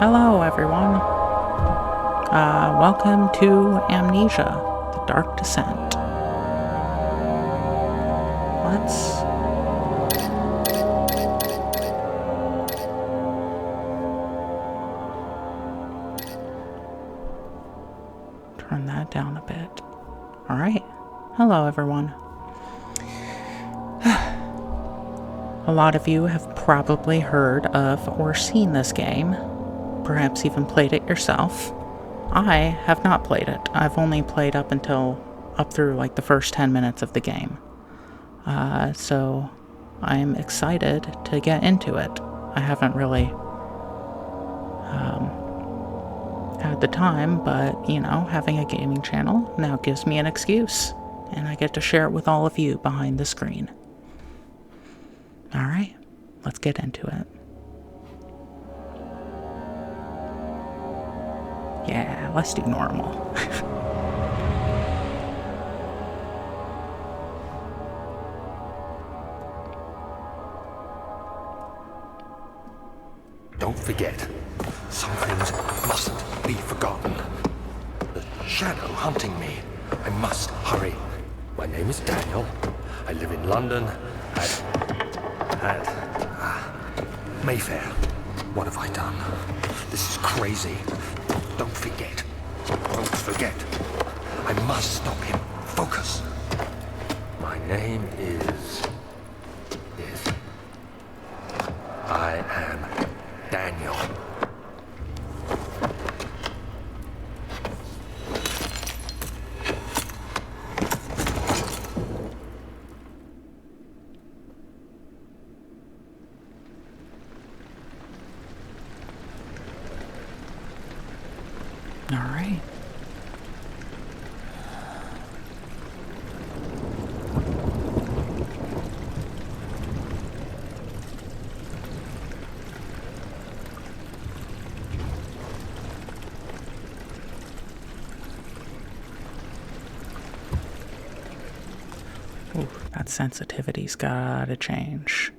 Hello, everyone. Welcome to Amnesia the Dark Descent. Let's... turn that down a bit. Alright. Hello, everyone. A lot of you have probably heard of or seen this game. Perhaps even played it yourself. I have not played it. I've only played up through like the first 10 minutes of the game. So I'm excited to get into it. I haven't really had the time, but you know, having a gaming channel now gives me an excuse, and I get to share it with all of you behind the screen. Alright, let's get into it. Yeah, let's do normal. Don't forget, some things mustn't be forgotten. The shadow hunting me. I must hurry. My name is Daniel. I live in London at Mayfair. What have I done? This is crazy. Don't forget. Don't forget. I must stop him. Focus. My name is... I am Daniel. All right. Ooh, that sensitivity's gotta change.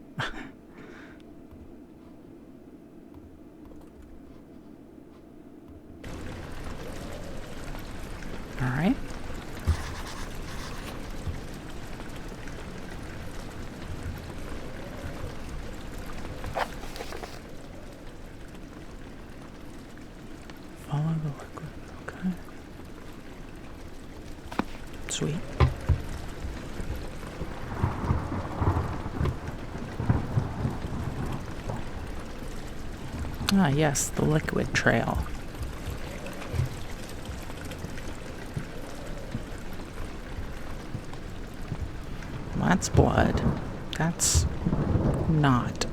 All right. Follow the liquid. Okay. Sweet. Ah, yes, the liquid trail. That's blood. That's not.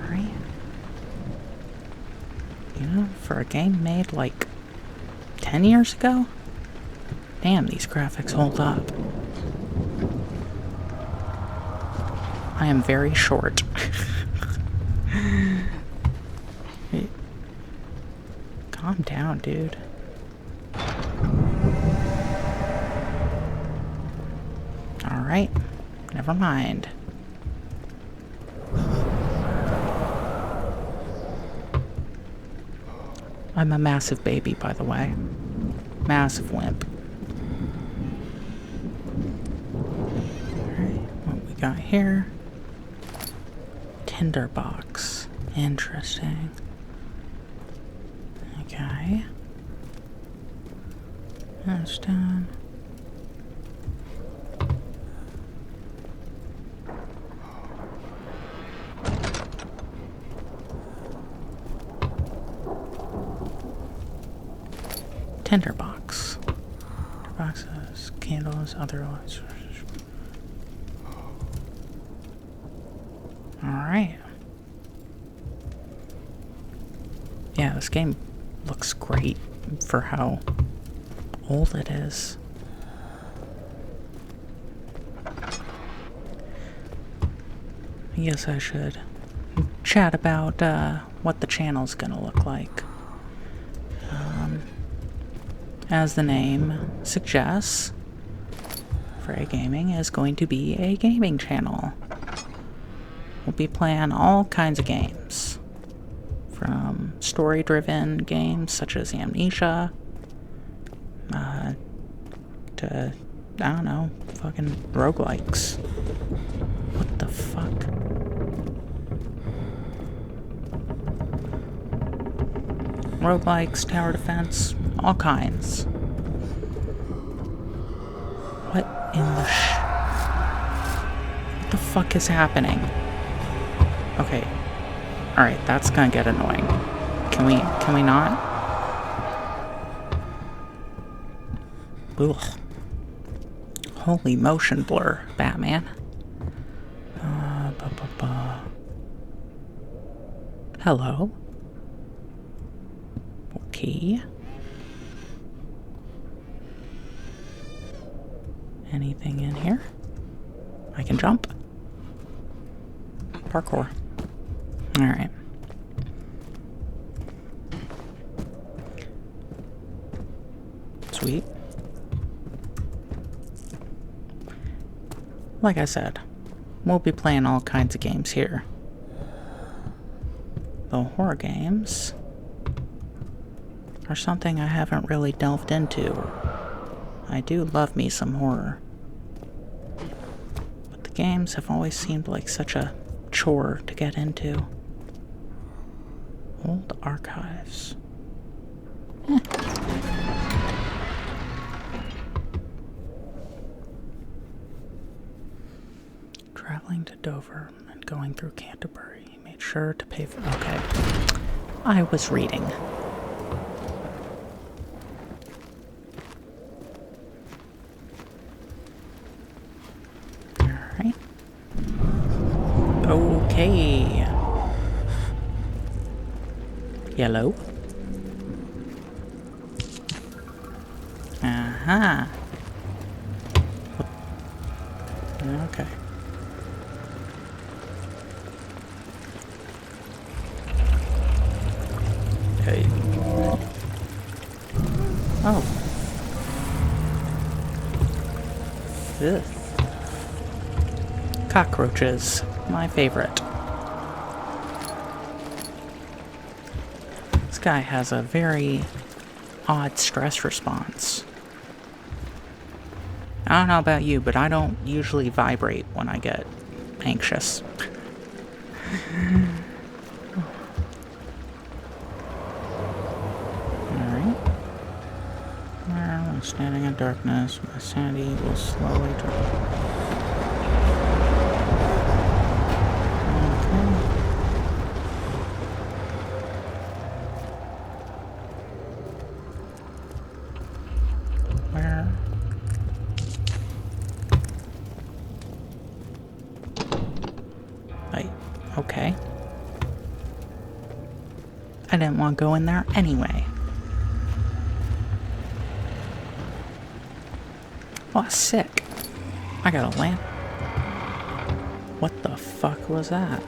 Right? You know, for a game made like 10 years ago? Damn, these graphics hold up. I am very short. Hey, calm down, dude. Alright, never mind. I'm a massive baby, by the way. Massive wimp. Alright, what we got here? Tinderbox. Interesting. Okay. That's done. Tinderbox. Tinderboxes, candles, other lights. Alright. Yeah, this game looks great for how old it is. I guess I should chat about what the channel's gonna look like. As the name suggests, Freya Gaming is going to be a gaming channel. We'll be playing all kinds of games. from story-driven games such as Amnesia, to, I don't know, fucking roguelikes. What the fuck? Roguelikes, tower defense, all kinds. What in the What the fuck is happening? Okay. Alright, that's gonna get annoying. Can we not? Ugh. Holy motion blur, Batman. Hello? Okay. Anything in here? I can jump. Parkour. Alright. Sweet. Like I said, we'll be playing all kinds of games here. The horror games are something I haven't really delved into. I do love me some horror. But the games have always seemed like such a chore to get into. Old archives. Traveling to Dover and going through Canterbury. He made sure to pay for... Okay. I was reading. Alright. Okay. Yellow. Uh-huh. Okay. Okay. Oh. Ugh. Cockroaches. My favorite. This guy has a very odd stress response. I don't know about you, but I don't usually vibrate when I get anxious. Alright. Well, standing in darkness, my sanity will slowly drop. Okay. I didn't want to go in there anyway. Oh, sick. I got a lamp. What the fuck was that?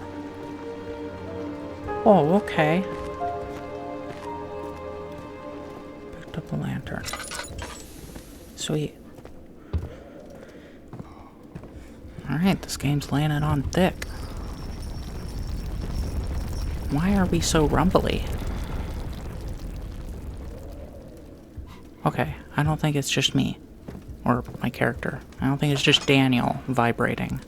Oh, okay. Picked up a lantern. Sweet. Alright, this game's laying it on thick. Why are we so rumbly? Okay, I don't think it's just me. Or my character. I don't think it's just Daniel vibrating.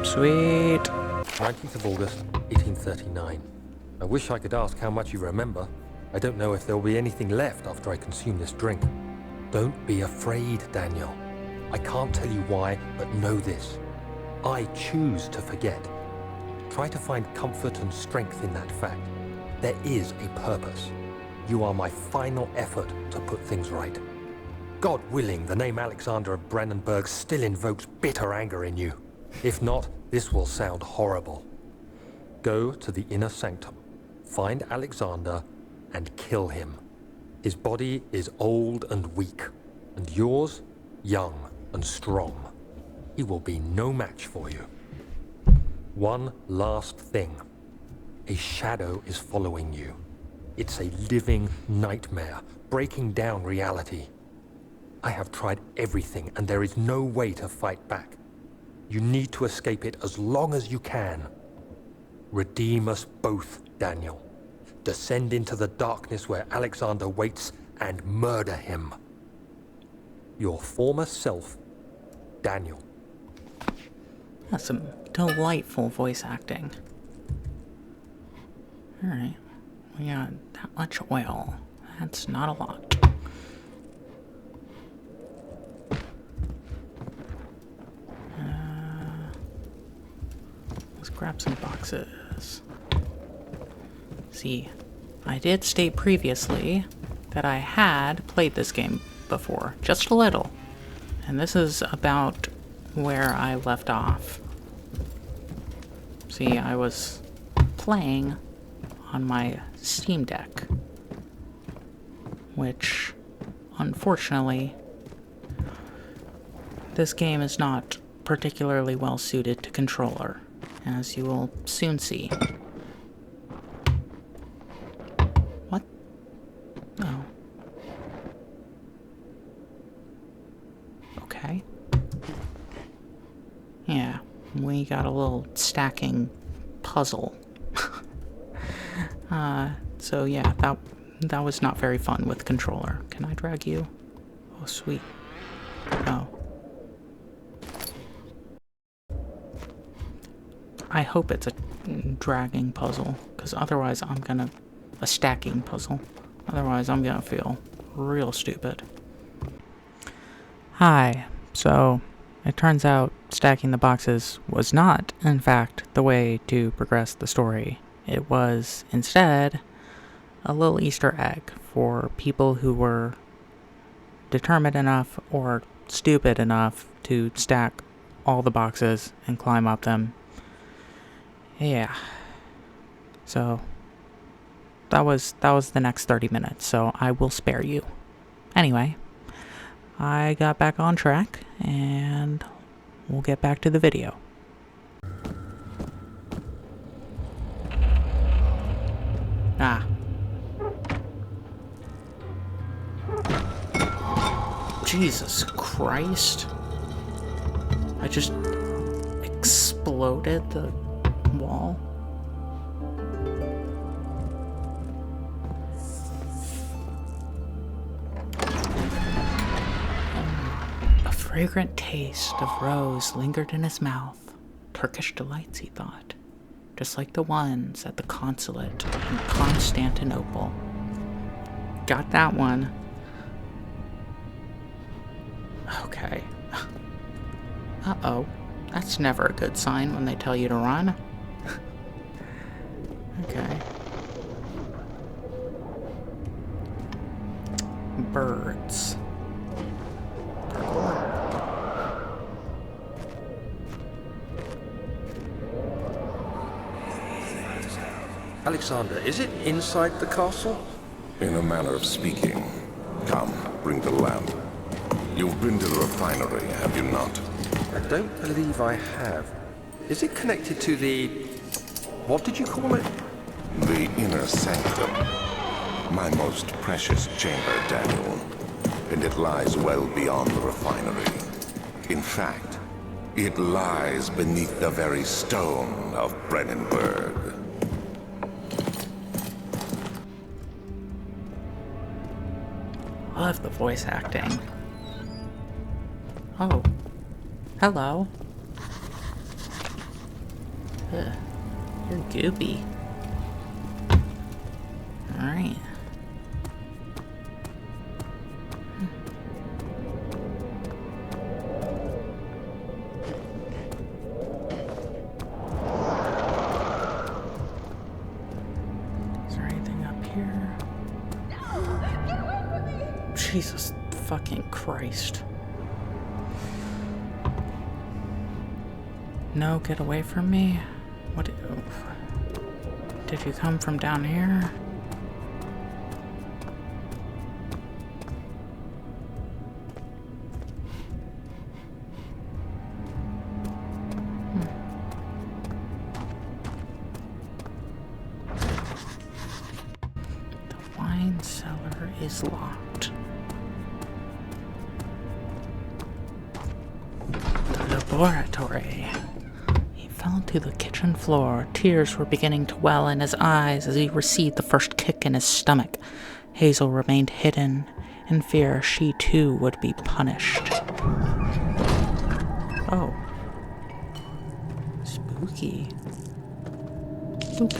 Sweet. 19th of August, 1839. I wish I could ask how much you remember. I don't know if there will be anything left after I consume this drink. Don't be afraid, Daniel. I can't tell you why, but know this. I choose to forget. Try to find comfort and strength in that fact. There is a purpose. You are my final effort to put things right. God willing, the name Alexander of Brandenburg still invokes bitter anger in you. If not, this will sound horrible. Go to the inner sanctum, find Alexander, and kill him. His body is old and weak, and yours, young and strong. He will be no match for you. One last thing. A shadow is following you. It's a living nightmare, breaking down reality. I have tried everything, and there is no way to fight back. You need to escape it as long as you can. Redeem us both, Daniel. Descend into the darkness where Alexander waits and murder him. Your former self, Daniel. That's some delightful voice acting. Alright. We got that much oil. That's not a lot. Let's grab some boxes. See, I did state previously that I had played this game before, just a little. And this is about where I left off. See, I was playing on my Steam Deck, which, unfortunately, this game is not particularly well suited to controller, as you will soon see. What? Oh. Okay. Yeah, we got a little stacking puzzle. So yeah, that was not very fun with controller. Can I drag you? Oh, sweet. Oh. I hope it's a dragging puzzle, because otherwise I'm gonna... a stacking puzzle. Otherwise I'm gonna feel real stupid. Hi. So, it turns out stacking the boxes was not, in fact, the way to progress the story. It was, instead, a little Easter egg for people who were determined enough or stupid enough to stack all the boxes and climb up them. Yeah. So, that was the next 30 minutes, so I will spare you. Anyway, I got back on track, and we'll get back to the video. Ah. Jesus Christ. I just exploded the wall. A fragrant taste of rose lingered in his mouth. Turkish delights, he thought. Just like the ones at the consulate in Constantinople. Got that one. Okay. Uh-oh. That's never a good sign when they tell you to run. Okay. Birds. Alexander, is it inside the castle? In a manner of speaking. Come, bring the lamp. You've been to the refinery, have you not? I don't believe I have. Is it connected to the... what did you call it? The inner sanctum. My most precious chamber, Daniel. And it lies well beyond the refinery. In fact, it lies beneath the very stone of Brennenburg. I love the voice acting. Oh. Hello. Ugh. You're goopy. Alright. Is there anything up here? Jesus fucking Christ. No, get away from me. What? Did you come from down here? The wine cellar is locked. The laboratory. He felt to the kitchen floor. Tears were beginning to well in his eyes as he received the first kick in his stomach. Hazel remained hidden, in fear she too would be punished. Oh. Spooky. Oop.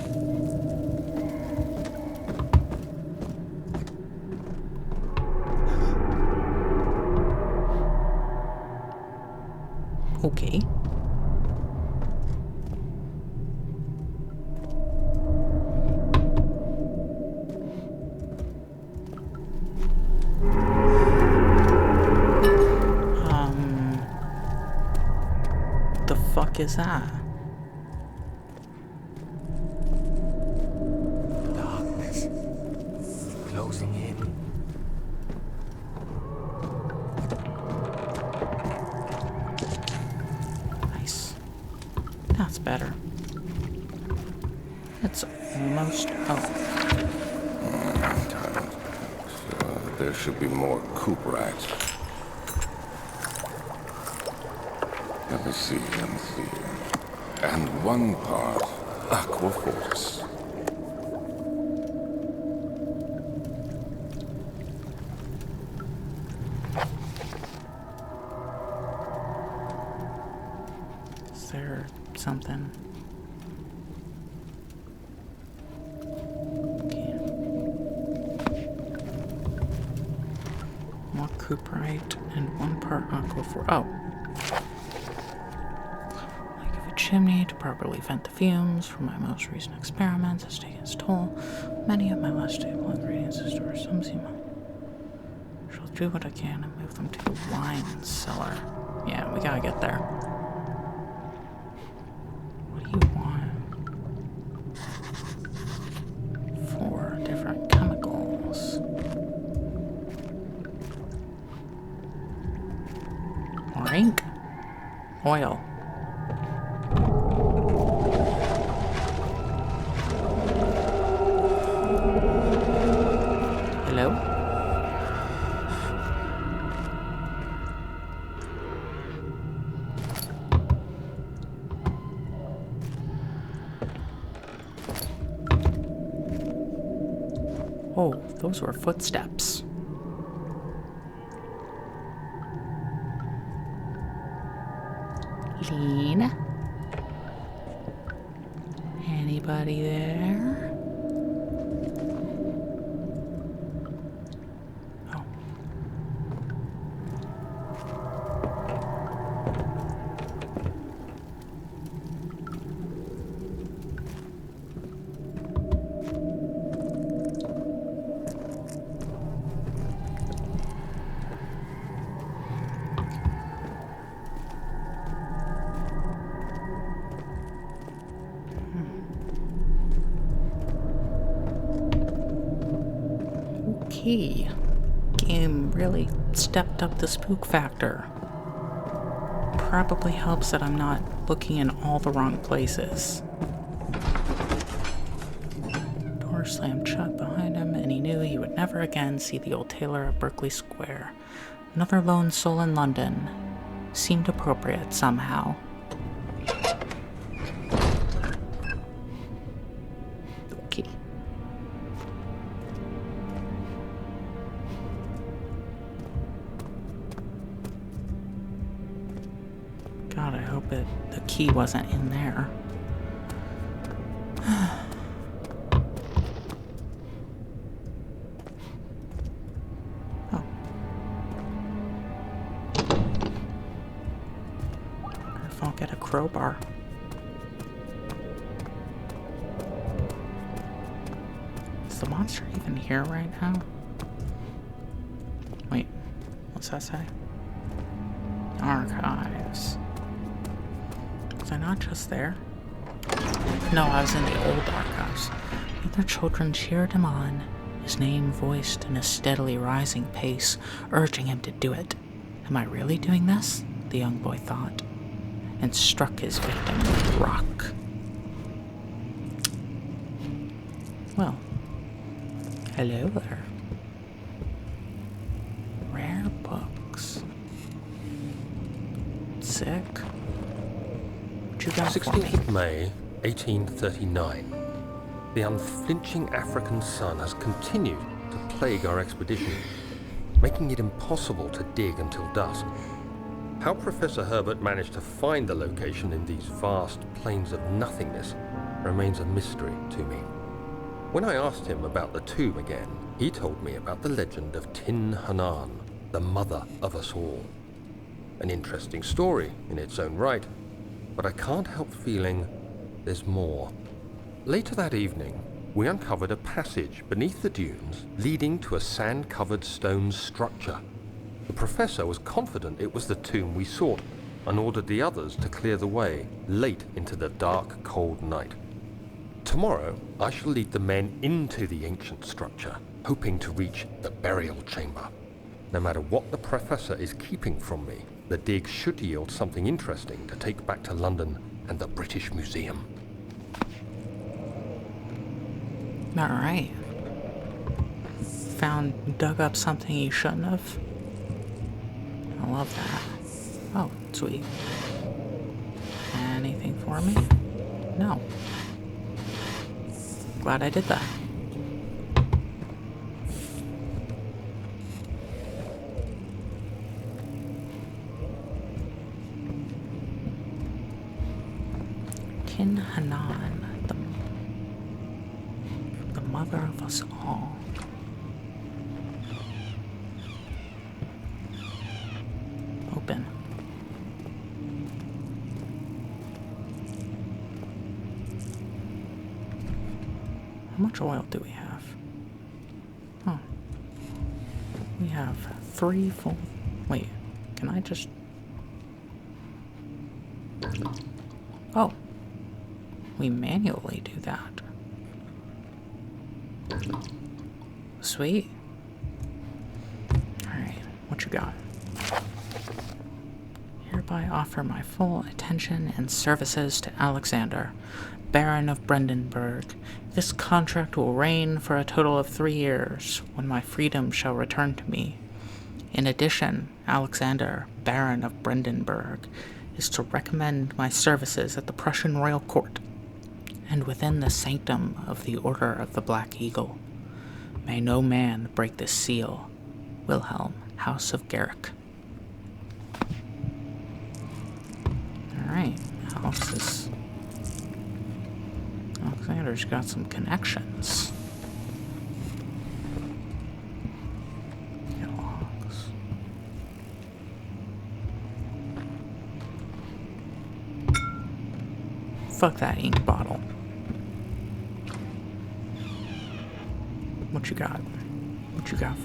Okay. The fuck is that? Darkness closing in. Nice. That's better. It's almost... Oh. There should be more coop rats. Let me see. And one part aquafortis. Is there something? Okay. More cuprite and 1 part aquafor. Oh. Chimney to properly vent the fumes from my most recent experiments has taken its toll. Many of my less stable ingredients to store some seem. Shall do what I can and move them to the wine cellar. Yeah, we gotta get there. What do you want? 4 different chemicals. More ink. Oil. Hello? Oh, those were footsteps. Lean. Anybody there? Okay. Game really stepped up the spook factor. Probably helps that I'm not looking in all the wrong places. Door slammed shut behind him, and he knew he would never again see the old tailor at Berkeley Square. Another lone soul in London seemed appropriate somehow. Okay. God, I hope the key wasn't in there. Oh. Wonder if I'll get a crowbar. Is the monster even here right now? Wait, what's that say? Archives. Was I not just there? No, I was in the old archives. Other children cheered him on, his name voiced in a steadily rising pace, urging him to do it. Am I really doing this? The young boy thought, and struck his victim with a rock. Well, hello there. Rare books. Sick. What'd you got for me? 16th of May, 1839. The unflinching African sun has continued to plague our expedition, making it impossible to dig until dusk. How Professor Herbert managed to find the location in these vast plains of nothingness remains a mystery to me. When I asked him about the tomb again, he told me about the legend of Tin Hanan, the mother of us all. An interesting story in its own right, but I can't help feeling there's more. Later that evening, we uncovered a passage beneath the dunes leading to a sand-covered stone structure. The professor was confident it was the tomb we sought and ordered the others to clear the way late into the dark, cold night. Tomorrow, I shall lead the men into the ancient structure, hoping to reach the burial chamber. No matter what the professor is keeping from me, the dig should yield something interesting to take back to London and the British Museum. Alright. Dug up something he shouldn't have. I love that. Oh, sweet. Anything for me? No. Glad I did that. Tin Hanan, the mother of us all. Open. How much oil do we have? Oh. We have 3 full... Wait, can I just... Oh. We manually do that. Sweet. Alright, what you got? Hereby offer my full attention and services to Alexander, Baron of Brandenburg. This contract will reign for a total of 3 years, when my freedom shall return to me. In addition, Alexander, Baron of Brandenburg, is to recommend my services at the Prussian royal court, and within the sanctum of the Order of the Black Eagle. May no man break this seal. Wilhelm, House of Garrick. Alright, Alexander's got some connections. Logs. Fuck that ink bottle. What you got? What you got?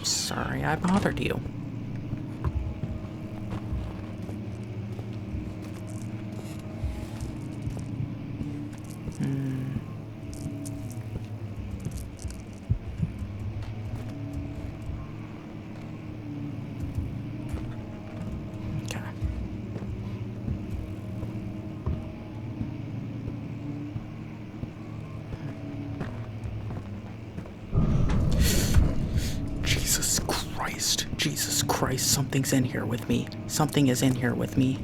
Sorry I bothered you. Okay. Jesus Christ, something's in here with me. Something is in here with me.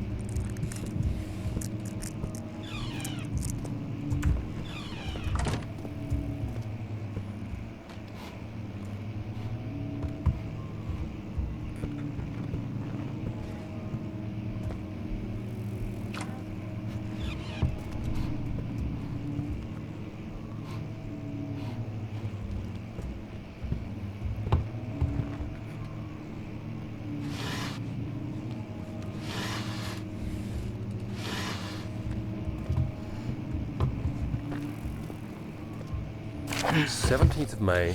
The 17th of May,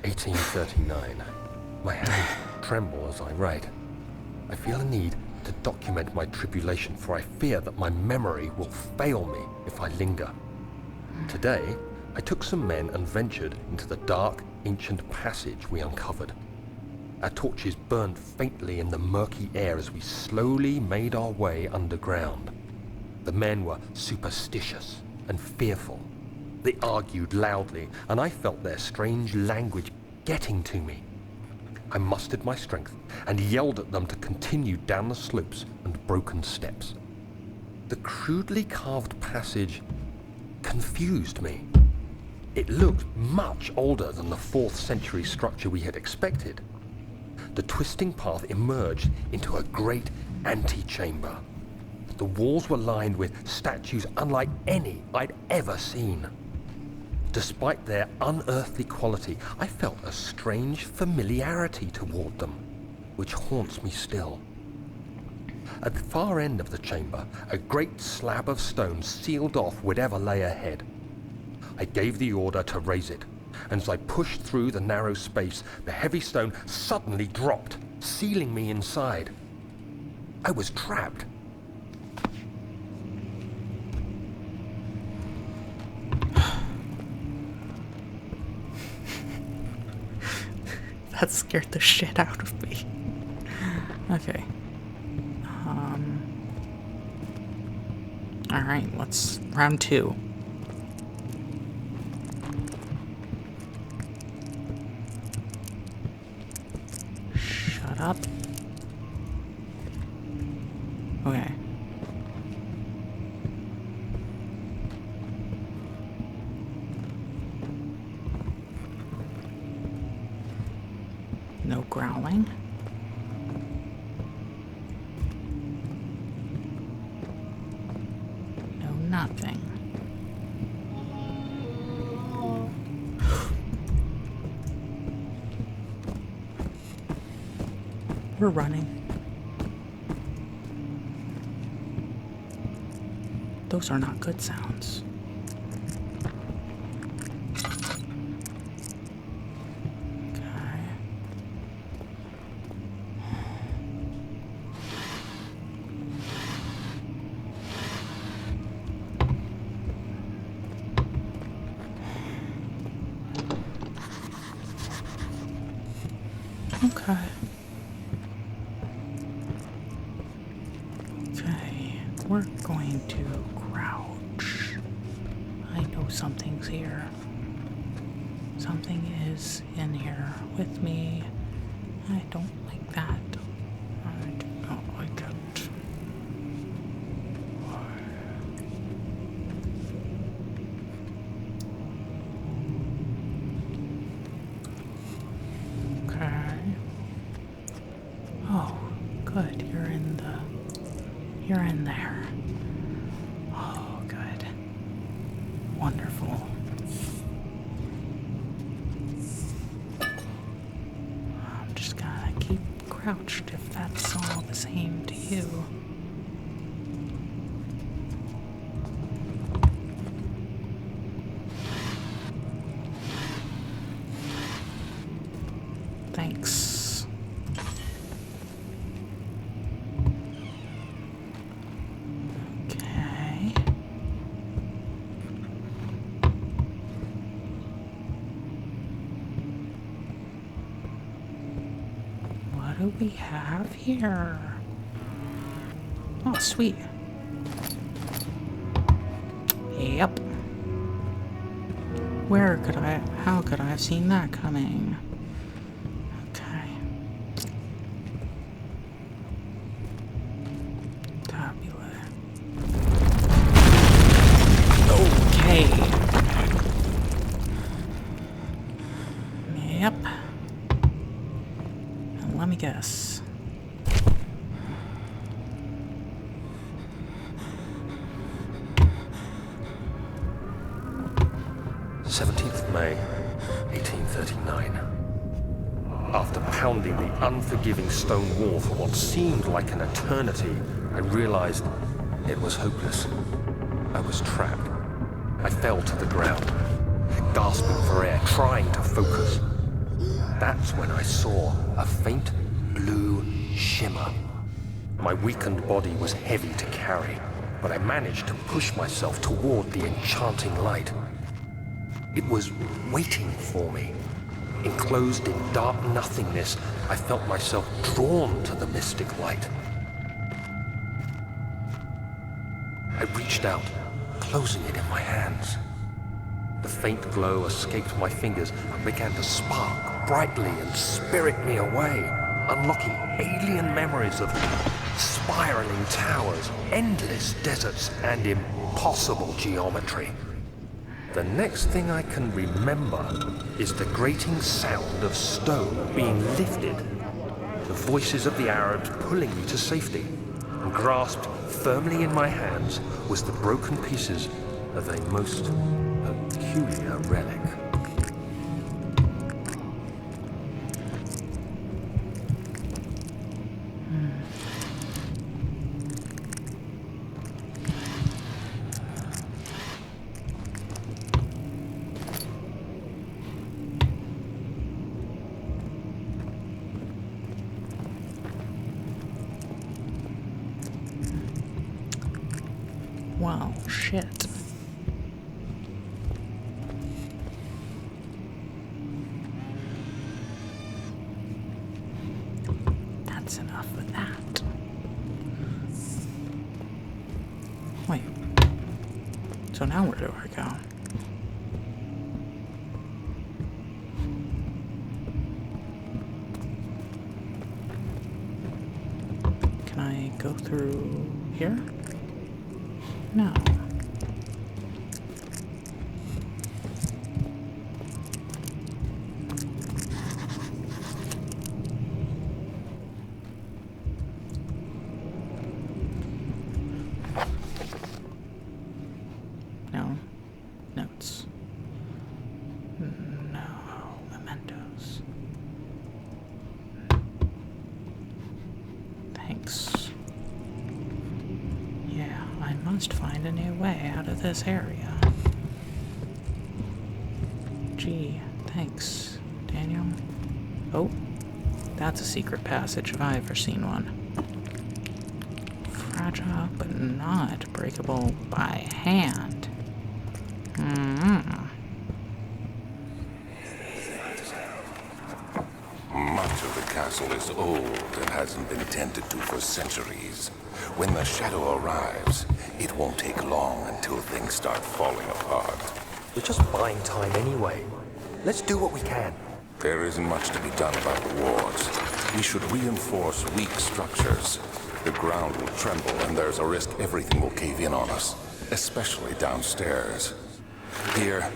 1839. My hands tremble as I write. I feel a need to document my tribulation, for I fear that my memory will fail me if I linger. Today, I took some men and ventured into the dark, ancient passage we uncovered. Our torches burned faintly in the murky air as we slowly made our way underground. The men were superstitious and fearful. They argued loudly, and I felt their strange language getting to me. I mustered my strength and yelled at them to continue down the slopes and broken steps. The crudely carved passage confused me. It looked much older than the 4th century structure we had expected. The twisting path emerged into a great antechamber. The walls were lined with statues unlike any I'd ever seen. Despite their unearthly quality, I felt a strange familiarity toward them, which haunts me still. At the far end of the chamber, a great slab of stone sealed off whatever lay ahead. I gave the order to raise it, and as I pushed through the narrow space, the heavy stone suddenly dropped, sealing me inside. I was trapped. That scared the shit out of me. Okay. Alright, let's round 2. Shut up. Okay. No growling. No nothing. We're running. Those are not good sounds. Okay. Okay, we're going to crouch. I know something's here. Something is in here with me. I don't like that. I do not like it. Oh, good. You're in there. Oh, good. Wonderful. I'm just gonna keep crouched if that's all the same to you. Thanks. What do we have here? Oh, sweet. Yep. How could I have seen that coming? Okay. Tabula. Okay. Yep. Let me guess. May 1839. After pounding the unforgiving stone wall for what seemed like an eternity, I realized it was hopeless. I was trapped. I fell to the ground, gasping for air, trying to focus. That's when I saw a faint blue shimmer. My weakened body was heavy to carry, but I managed to push myself toward the enchanting light. It was waiting for me. Enclosed in dark nothingness, I felt myself drawn to the mystic light. I reached out, closing it in my hands. The faint glow escaped my fingers and began to spark brightly and spirit me away, unlocking alien memories of spiraling towers, endless deserts, and impossible geometry. The next thing I can remember is the grating sound of stone being lifted, the voices of the Arabs pulling me to safety, and grasped firmly in my hands was the broken pieces of a most peculiar relic. Wow, shit. That's enough of that. Wait. So now where do I go? Can I go through here? No. No. Notes. No. Mementos. Thanks. Yeah, I must find a new way out of this area. Gee, thanks, Daniel. Oh, that's a secret passage if I ever seen one. Fragile but not breakable by hand. Much of the castle is old and hasn't been tended to for centuries. When the shadow arrives, it won't take long until things start falling apart. We're just buying time anyway. Let's do what we can. There isn't much to be done about the wards. We should reinforce weak structures. The ground will tremble and there's a risk everything will cave in on us, especially downstairs. Here,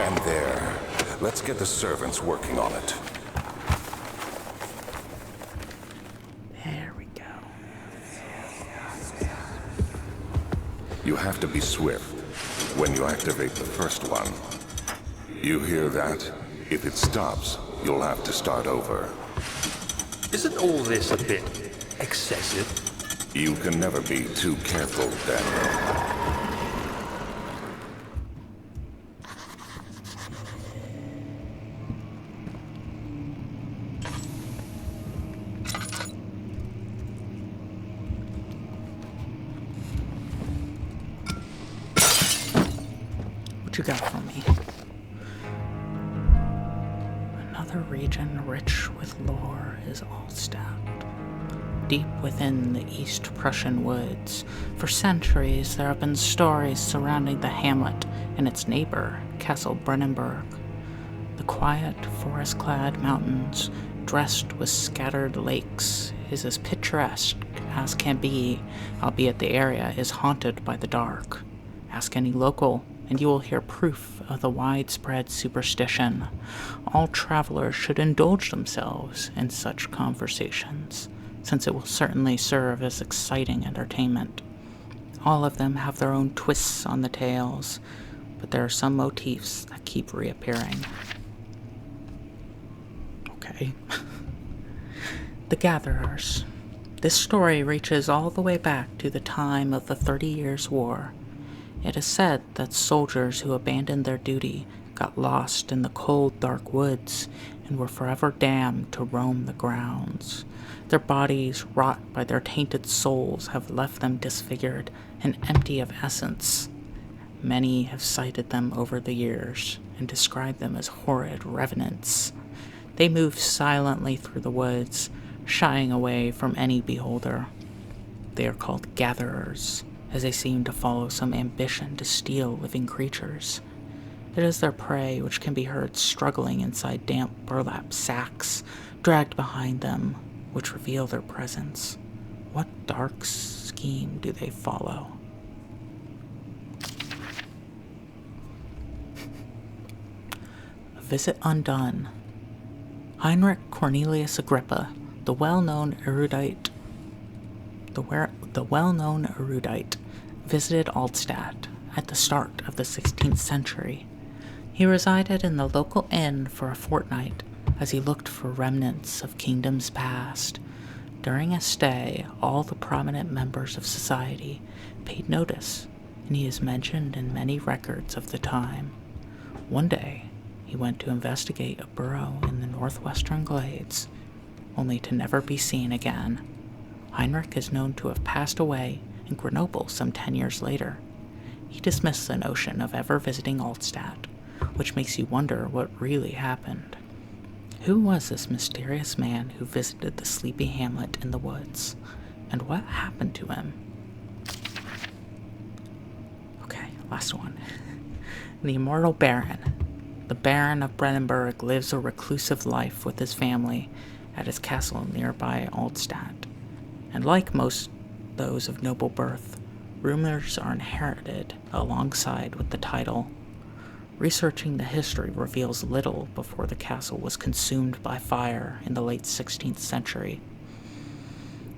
and there. Let's get the servants working on it. There we go. You have to be swift when you activate the first one. You hear that? If it stops, you'll have to start over. Isn't all this a bit excessive? You can never be too careful, Daniel. What you got for me? Another region rich with lore is Allstadt. Deep within the East Prussian woods, for centuries there have been stories surrounding the hamlet and its neighbor, Castle Brennenburg. The quiet, forest-clad mountains, dressed with scattered lakes, is as picturesque as can be, albeit the area is haunted by the dark. Ask any local, and you will hear proof of the widespread superstition. All travelers should indulge themselves in such conversations, since it will certainly serve as exciting entertainment. All of them have their own twists on the tales, but there are some motifs that keep reappearing. Okay. The Gatherers. This story reaches all the way back to the time of the 30 Years' War. It is said that soldiers who abandoned their duty got lost in the cold, dark woods and were forever damned to roam the grounds. Their bodies, wrought by their tainted souls, have left them disfigured and empty of essence. Many have cited them over the years and described them as horrid revenants. They move silently through the woods, shying away from any beholder. They are called gatherers, as they seem to follow some ambition to steal living creatures. It is their prey which can be heard struggling inside damp burlap sacks dragged behind them, which reveal their presence. What dark scheme do they follow? A visit undone. Heinrich Cornelius Agrippa, the well-known erudite, visited Altstadt at the start of the 16th century. He resided in the local inn for a fortnight as he looked for remnants of kingdoms past. During his stay, all the prominent members of society paid notice, and he is mentioned in many records of the time. One day, he went to investigate a burrow in the northwestern glades, only to never be seen again. Heinrich is known to have passed away in Grenoble some 10 years later. He dismissed the notion of ever visiting Altstadt, which makes you wonder what really happened. Who was this mysterious man who visited the sleepy hamlet in the woods, and what happened to him? Okay, last one. The immortal Baron. The Baron of Brandenburg lives a reclusive life with his family at his castle nearby Altstadt, and like most those of noble birth, rumors are inherited alongside with the title. Researching the history reveals little before the castle was consumed by fire in the late 16th century.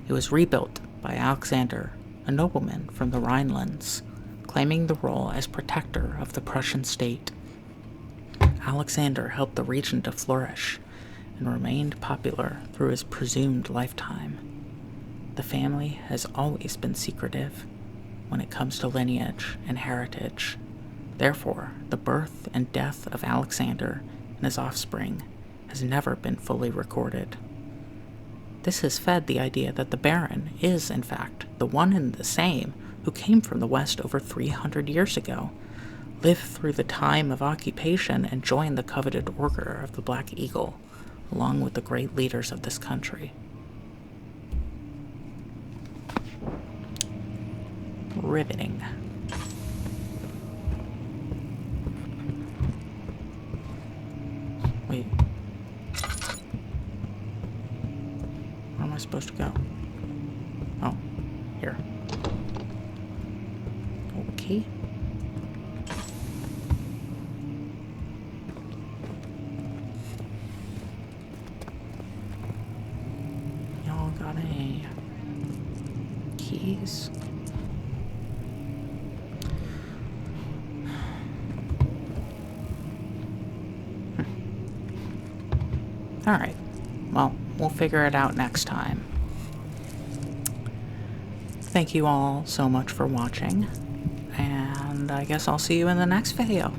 It was rebuilt by Alexander, a nobleman from the Rhinelands, claiming the role as protector of the Prussian state. Alexander helped the region to flourish and remained popular through his presumed lifetime. The family has always been secretive when it comes to lineage and heritage. Therefore, the birth and death of Alexander and his offspring has never been fully recorded. This has fed the idea that the Baron is, in fact, the one and the same who came from the West over 300 years ago, lived through the time of occupation, and joined the coveted Order of the Black Eagle, along with the great leaders of this country. Riveting. Wait. Where am I supposed to go? Oh, here. Okay. Y'all got any keys? Alright, well, we'll figure it out next time. Thank you all so much for watching, and I guess I'll see you in the next video.